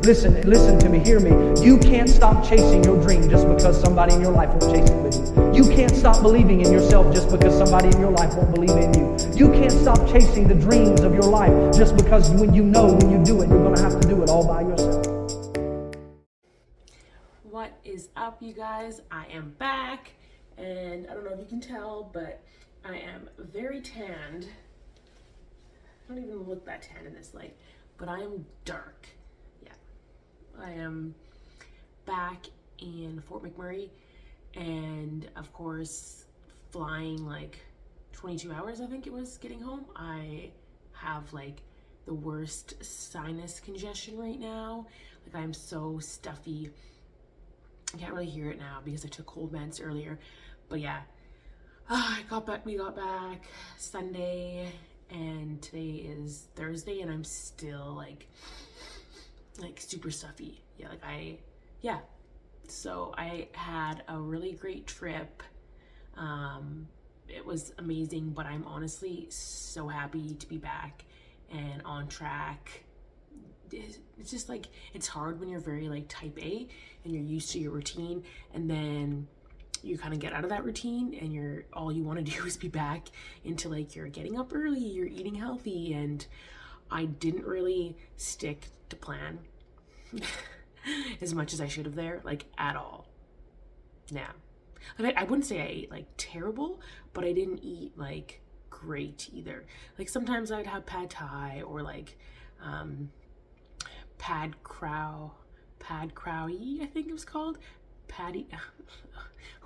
Listen to me, hear me. You can't stop chasing your dream just because somebody in your life won't chase it with you. You can't stop believing in yourself just because somebody in your life won't believe in you. You can't stop chasing the dreams of your life just because when you do it, you're going to have to do it all by yourself. What is up, you guys? I am back, and I don't know if you can tell, but I am very tanned. I don't even look that tan in this light, but I am dark. Yeah, I am back in Fort McMurray, and of course, flying like 22 hours, I think it was, getting home. I have like the worst sinus congestion right now. Like, I'm so stuffy. I can't really hear it now because I took cold meds earlier, but yeah, we got back Sunday, and today is Thursday, and I'm still like super stuffy. So I had a really great trip. It was amazing, but I'm honestly so happy to be back and on track. It's just like, it's hard when you're very like type A and you're used to your routine, and then you kind of get out of that routine and all you want to do is be back into like, you're getting up early, you're eating healthy, and I didn't really stick to plan as much as I should have there, like at all. Yeah. I wouldn't say I ate like terrible, but I didn't eat like great either. Like, sometimes I'd have pad thai or like pad crow, I think it was called. Patty,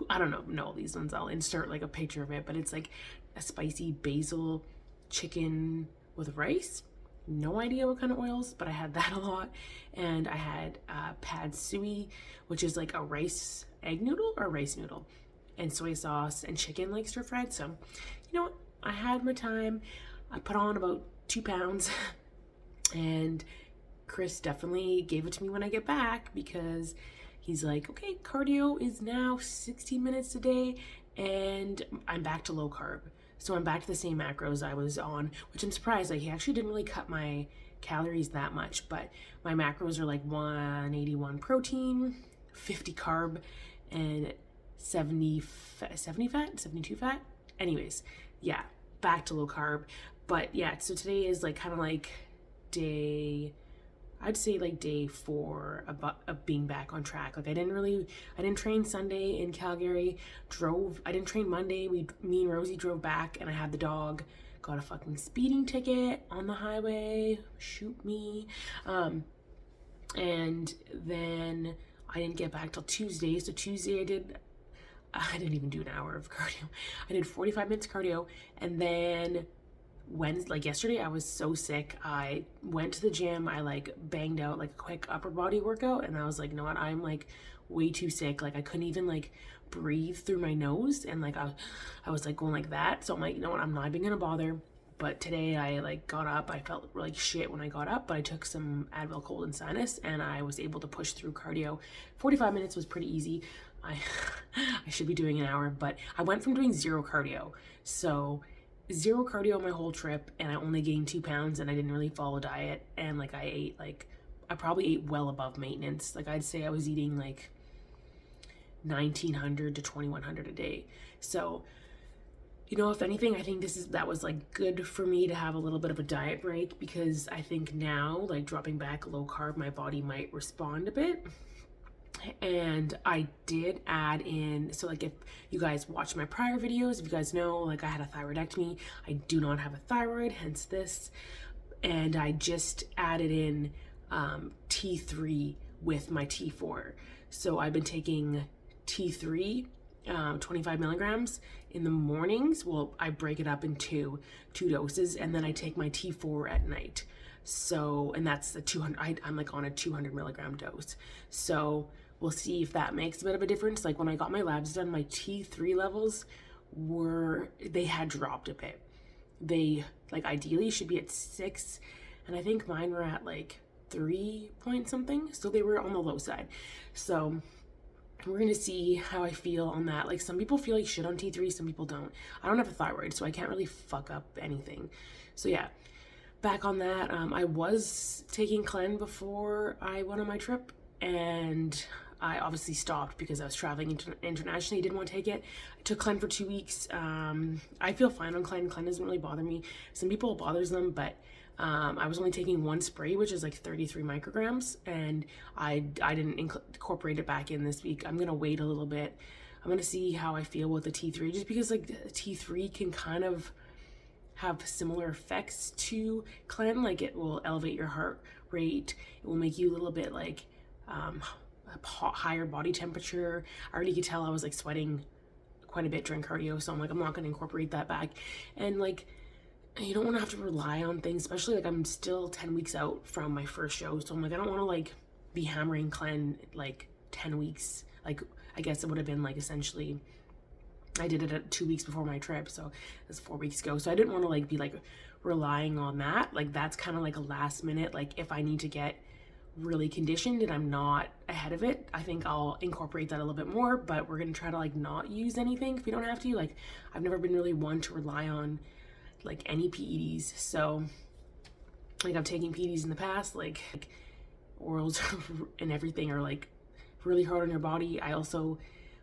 I don't know all these ones. I'll insert like a picture of it, but it's like a spicy basil chicken with rice. No idea what kind of oils, but I had that a lot. And I had pad sui, which is like a rice noodle, and soy sauce and chicken like stir fried. So, you know what? I had my time. I put on about 2 pounds, and Chris definitely gave it to me when I get back, because he's like, okay, cardio is now 60 minutes a day, and I'm back to low carb. So I'm back to the same macros I was on, which I'm surprised. Like, he actually didn't really cut my calories that much, but my macros are like 181 protein, 50 carb, and 72 fat. Anyways, yeah, back to low carb. But yeah, so today is like kind of like day 4 of being back on track. Like, I didn't train Sunday in Calgary, I didn't train Monday. Me and Rosie drove back, and I had the dog, got a fucking speeding ticket on the highway, shoot me. And then I didn't get back till Tuesday. So Tuesday I didn't even do an hour of cardio. I did 45 minutes cardio, and then yesterday, I was so sick. I went to the gym. I like banged out like a quick upper body workout, and I was like, you know what? I'm like way too sick. Like, I couldn't even like breathe through my nose, and like I was like going like that. So I'm like, you know what? I'm not even gonna bother. But today I like got up. I felt like shit when I got up, but I took some Advil cold and sinus, and I was able to push through cardio. 45 minutes was pretty easy. I should be doing an hour, but I went from doing 0 cardio. So 0 cardio my whole trip, and I only gained 2 pounds, and I didn't really follow diet, and like I probably ate well above maintenance. Like, I'd say I was eating like 1,900 to 2,100 a day. So, you know, if anything, I think that was like good for me to have a little bit of a diet break, because I think now, like, dropping back low carb, my body might respond a bit. And I did add in, so like, if you guys watch my prior videos, if you guys know, like, I had a thyroidectomy. I do not have a thyroid, hence this. And I just added in T3 with my T4. So I've been taking T3, 25 milligrams in the mornings. Well, I break it up into 2 doses, and then I take my T4 at night. So, and that's the 200, I'm like on a 200 milligram dose. So we'll see if that makes a bit of a difference. Like, when I got my labs done, my T3 levels they had dropped a bit. They, like, ideally should be at 6, and I think mine were at like 3 point something. So they were on the low side. So we're gonna see how I feel on that. Like, some people feel like shit on T3, some people don't. I don't have a thyroid, so I can't really fuck up anything. So yeah, back on that. I was taking Clen before I went on my trip, and I obviously stopped because I was traveling internationally. Didn't want to take it. I took Clen for 2 weeks. I feel fine on Clen. Clen doesn't really bother me. Some people it bothers them, but I was only taking one spray, which is like 33 micrograms, and I didn't incorporate it back in this week. I'm gonna wait a little bit. I'm gonna see how I feel with the T3, just because like T3 can kind of have similar effects to Clen. Like it will elevate your heart rate. It will make you a little bit like higher body temperature. I already could tell I was like sweating quite a bit during cardio, so I'm like, I'm not gonna incorporate that back. And like, you don't want to have to rely on things, especially like I'm still 10 weeks out from my first show, so I'm like, I don't want to like be hammering Clen like 10 weeks. Like I guess it would have been like essentially I did it at 2 weeks before my trip, so it's 4 weeks ago. So I didn't want to like be like relying on that. Like that's kind of like a last minute, like if I need to get really conditioned and I'm not ahead of it, I think I'll incorporate that a little bit more. But we're gonna try to like not use anything if we don't have to. Like I've never been really one to rely on like any PEDs. So like I'm taking PEDs in the past, like orals and everything are like really hard on your body. I also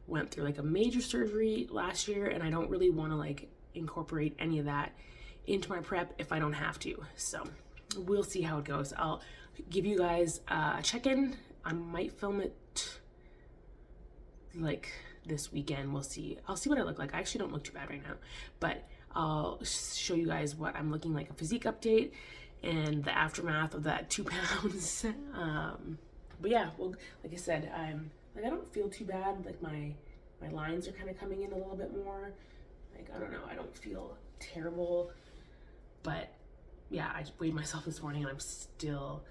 went through like a major surgery last year, and I don't really want to like incorporate any of that into my prep if I don't have to. So we'll see how it goes. I'll give you guys a check-in. I might film it like this weekend. We'll see. I'll see what I look like. I actually don't look too bad right now, but I'll show you guys what I'm looking like, a physique update and the aftermath of that 2 pounds. But yeah, well, like I said, I don't feel too bad. Like my lines are kind of coming in a little bit more. Like, I don't know, I don't feel terrible, but yeah, I weighed myself this morning and I'm still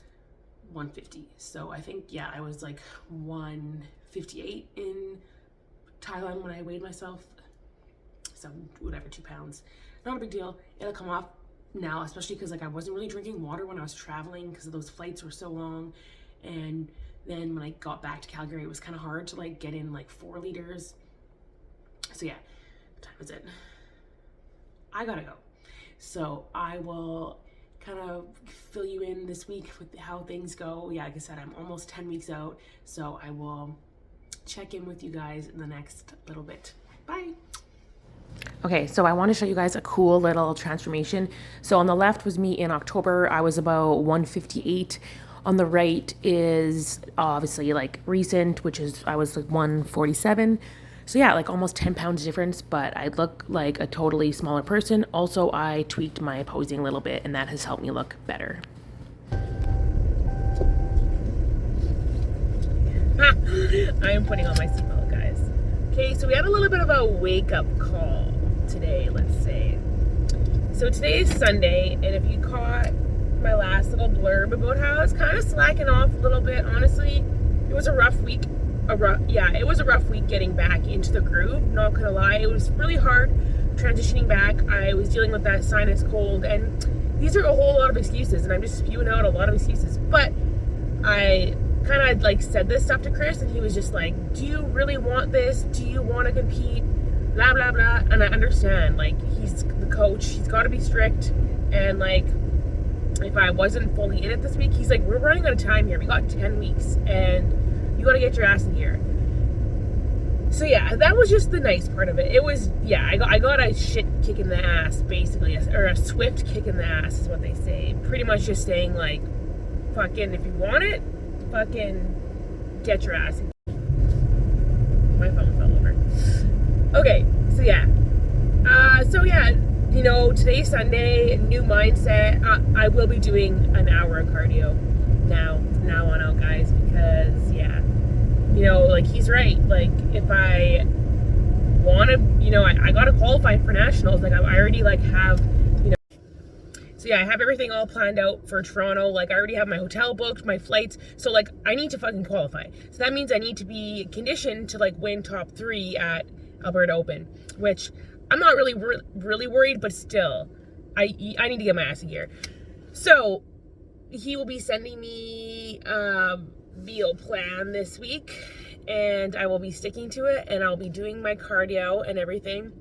150. So I think, yeah, I was like 158 in Thailand when I weighed myself. So whatever, 2 pounds, not a big deal. It'll come off now, especially because like I wasn't really drinking water when I was traveling because those flights were so long. And then when I got back to Calgary, it was kind of hard to like get in like 4 liters. So yeah, what time is it? I gotta go. So I will kind of fill you in this week with how things go. Yeah, like I said, I'm almost 10 weeks out. So I will check in with you guys in the next little bit. Bye. Okay, so I want to show you guys a cool little transformation. So on the left was me in October. I was about 158. On the right is obviously like recent, which is I was like 147. So yeah, like almost 10 pounds difference, but I look like a totally smaller person. Also, I tweaked my posing a little bit, and that has helped me look better. I am putting on my seatbelt, guys. Okay, so we had a little bit of a wake-up call today, let's say. So today is Sunday, and if you caught my last little blurb about how it's kind of slacking off a little bit, honestly, it was a rough week. It was a rough week getting back into the groove, not gonna lie. It was really hard transitioning back. I was dealing with that sinus cold, and these are a whole lot of excuses, and I'm just spewing out a lot of excuses. But I kind of like said this stuff to Chris, and he was just like, do you really want this? Do you want to compete? Blah, blah, blah. And I understand, like, he's the coach, he's got to be strict, and like, if I wasn't fully in it this week, he's like, we're running out of time here. We got 10 weeks, and you got to get your ass in here. So yeah, that was just the nice part of it. It was, yeah, I got a shit kick in the ass, basically, or a swift kick in the ass is what they say. Pretty much just saying, like, fucking, if you want it, fucking get your ass in. My phone fell over. Okay, so yeah. You know, today's Sunday, new mindset. I will be doing an hour of cardio from now on out, guys, because, yeah, you know, like, he's right. Like, if I want to, you know, I got to qualify for nationals. Like, I already, like, have, you know. So, yeah, I have everything all planned out for Toronto. Like, I already have my hotel booked, my flights. So, like, I need to fucking qualify. So, that means I need to be conditioned to, like, win top 3 at Alberta Open, which I'm not really worried, but still, I need to get my ass in gear. So he will be sending me a meal plan this week, and I will be sticking to it, and I'll be doing my cardio and everything.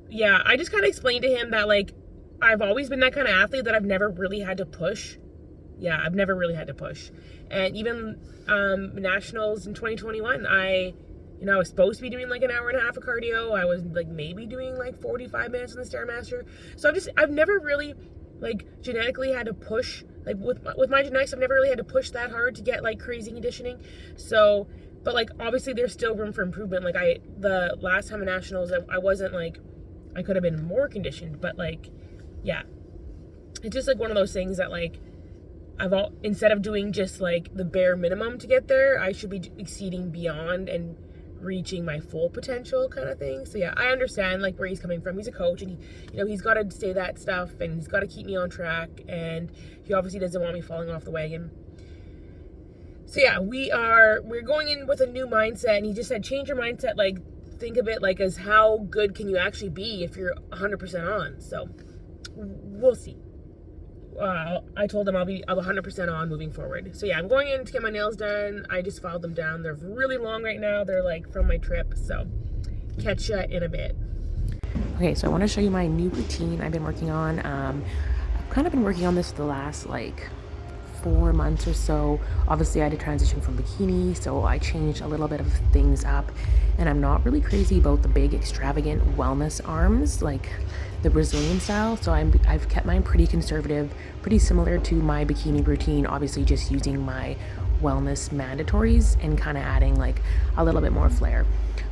Yeah, I just kind of explained to him that, like, I've always been that kind of athlete that I've never really had to push. Yeah, I've never really had to push. And even nationals in 2021, I was supposed to be doing like an hour and a half of cardio. I was like maybe doing like 45 minutes in the Stairmaster. So I've never really like genetically had to push, like with my genetics, I've never really had to push that hard to get like crazy conditioning. So, but like obviously there's still room for improvement. Like the last time in nationals, I wasn't like, I could have been more conditioned, but like, yeah, it's just like one of those things that like, instead of doing just like the bare minimum to get there, I should be exceeding beyond and reaching my full potential kind of thing. So yeah, I understand like where he's coming from. He's a coach, and he's got to say that stuff, and he's got to keep me on track, and he obviously doesn't want me falling off the wagon. So yeah, we're going in with a new mindset, and he just said change your mindset, like think of it like as how good can you actually be if you're 100% on. So we'll see. I told him I'll 100% on moving forward. So yeah, I'm going in to get my nails done. I just filed them down. They're really long right now. They're like from my trip. So catch ya in a bit. Okay, so I want to show you my new routine I've been working on. I've kind of been working on this for the last like 4 months or so. Obviously I had to transition from bikini, so I changed a little bit of things up, and I'm not really crazy about the big extravagant wellness arms like the Brazilian style, so I've kept mine pretty conservative, pretty similar to my bikini routine, obviously just using my wellness mandatories and kind of adding like a little bit more flair.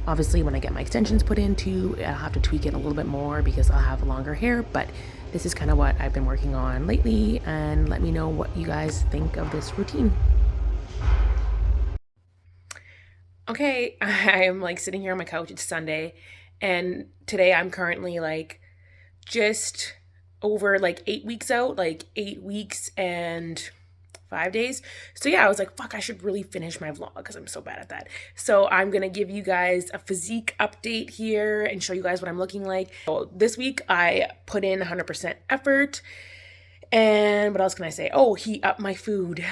Obviously when I get my extensions put in too, I'll have to tweak it a little bit more because I'll have longer hair, but this is kind of what I've been working on lately, and let me know what you guys think of this routine. Okay, I'm like sitting here on my couch. It's Sunday, and today I'm currently like just over like 8 weeks out, like 8 weeks and 5 days. So yeah, I was like, fuck, I should really finish my vlog because I'm so bad at that. So I'm gonna give you guys a physique update here and show you guys what I'm looking like. So this week I put in 100% effort. And what else can I say? Oh, he upped my food.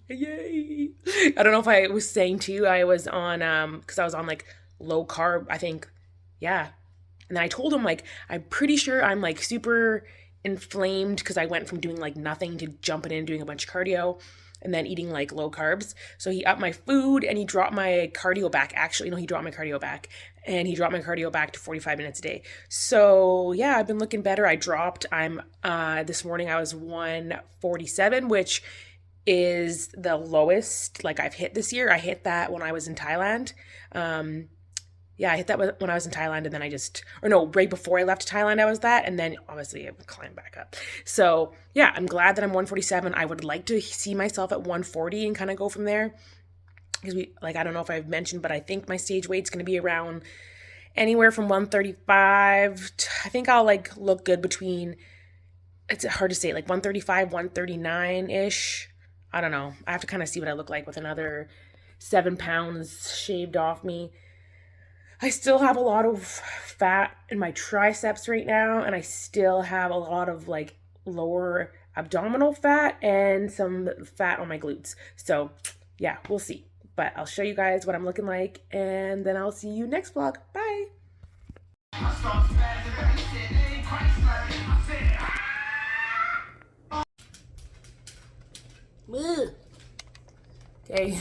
Yay. I don't know if I was saying to you, I was on because I was on like low carb, I think. Yeah. And then I told him, like, I'm pretty sure I'm like super inflamed because I went from doing like nothing to jumping in and doing a bunch of cardio and then eating like low carbs. So he upped my food and he dropped my cardio back. Actually, no, he dropped my cardio back, and he dropped my cardio back to 45 minutes a day. So yeah, I've been looking better. This morning I was 147, which is the lowest like I've hit this year. I hit that when I was in Thailand. Yeah, I hit that when I was in Thailand, and then right before I left Thailand, I was that, and then obviously I would climb back up. So yeah, I'm glad that I'm 147. I would like to see myself at 140 and kind of go from there. Because I don't know if I've mentioned, but I think my stage weight's going to be around anywhere from 135 to, I think I'll like look good between, it's hard to say, like 135, 139-ish. I don't know. I have to kind of see what I look like with another 7 pounds shaved off me. I still have a lot of fat in my triceps right now, and I still have a lot of like lower abdominal fat and some fat on my glutes. So yeah, we'll see. But I'll show you guys what I'm looking like, and then I'll see you next vlog. Bye. Okay,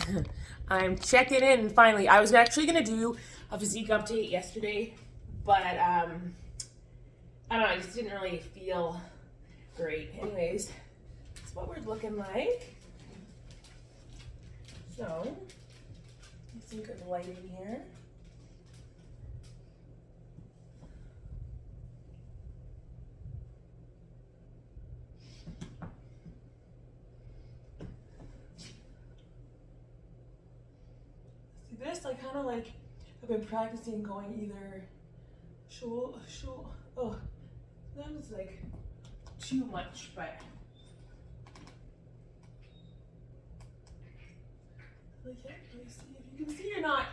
I'm checking in finally. I was actually gonna do a physique update yesterday, but I don't know, I just didn't really feel great. Anyways, that's what we're looking like. So, some good lighting here. See this, I kind of like I've been practicing going either that was like too much, but like, let me see if you can see or not.